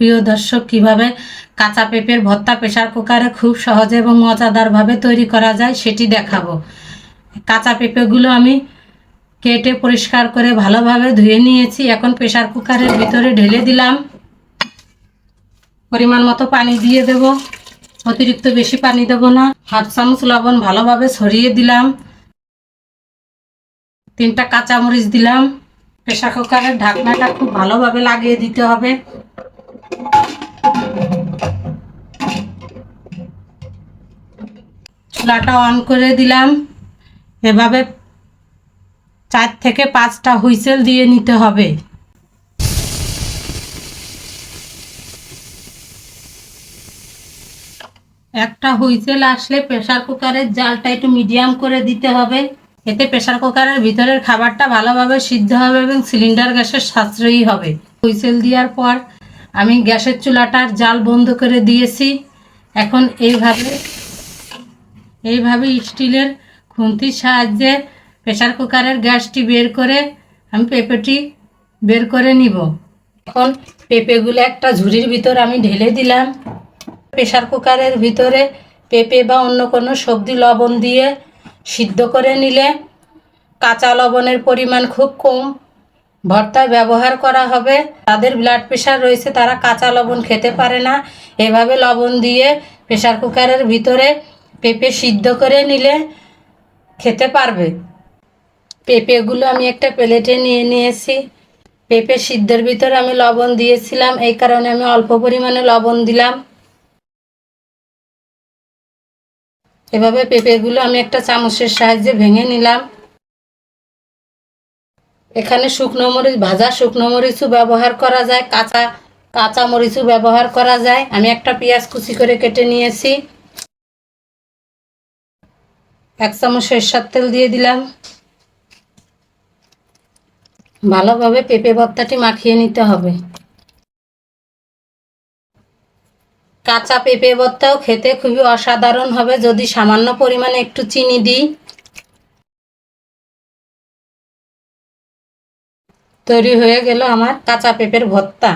প্রিয় দর্শক, কিভাবে কাঁচা পেঁপের ভর্তা প্রেসার কুকারে খুব সহজে এবং মজাদারভাবে তৈরি করা যায় সেটি দেখাবো। কাঁচা পেঁপেগুলো আমি কেটে পরিষ্কার করে ভালোভাবে ধুয়ে নিয়েছি। এখন প্রেসার কুকারের ভিতরে ঢেলে দিলাম। পরিমাণ মতো পানি দিয়ে দেব, অতিরিক্ত বেশি পানি দেব না। হাফ চামচ লবণ ভালোভাবে ছড়িয়ে দিলাম। 3টা কাঁচামরিচ দিলাম। প্রেসার কুকারের ঢাকনাটা খুব ভালোভাবে লাগিয়ে দিতে হবে। চুলাটা অন করে দিলাম। এভাবে 4 থেকে 5টা হুইসেল দিয়ে নিতে হবে। একটা হুইসেল আসলে প্রেসার কুকারের জালটা একটু মিডিয়াম করে দিতে হবে। এতে প্রেসার কুকারের ভিতরের খাবারটা ভালোভাবে সিদ্ধ হবে এবং সিলিন্ডার গ্যাসের সাশ্রয়ী হবে। হুইসেল দেওয়ার পর আমি গ্যাসের চুলাটার জাল বন্ধ করে দিয়েছি। এখন এইভাবে স্টিলের খুন্তির সাহায্যে প্রেসার কুকারের গ্যাসটি বের করে আমি পেঁপেটি বের করে নিব। এখন পেঁপেগুলো একটা ঝুড়ির ভিতর আমি ঢেলে দিলাম। প্রেসার কুকারের ভিতরে পেঁপে বা অন্য কোনো সবজি লবণ দিয়ে সিদ্ধ করে নিলে কাঁচা লবণের পরিমাণ খুব কম ভর্তায় ব্যবহার করা হবে। তাদের ব্লাড প্রেশার রয়েছে, তারা কাঁচা লবণ খেতে পারে না। এভাবে লবণ দিয়ে প্রেসার কুকারের ভিতরে পেঁপে সিদ্ধ করে নিলে খেতে পারবে। পেঁপেগুলো আমি একটা প্লেটে নিয়ে নিয়েছি। পেঁপে সিদ্ধের ভিতরে আমি লবণ দিয়েছিলাম, এই কারণে আমি অল্প পরিমাণে লবণ দিলাম। এভাবে পেঁপেগুলো আমি একটা চামচের সাহায্যে ভেঙে নিলাম। এখানে শুকনো মরিচ, ভাজা শুকনো মরিচও ব্যবহার করা যায়, কাঁচা মরিচও ব্যবহার করা যায়। আমি একটা পেঁয়াজ কুচি করে কেটে নিয়েছি। 1 চামচ সরিষার তেল দিয়ে দিলাম। ভালোভাবে পেঁপে ভর্তাটি মাখিয়ে নিতে হবে। কাঁচা পেঁপে ভর্তাও খেতে খুবই অসাধারণ হবে যদি সামান্য পরিমাণে একটু চিনি দিই। তৈরি হয়ে গেল আমার কাঁচা পেঁপের ভর্তা।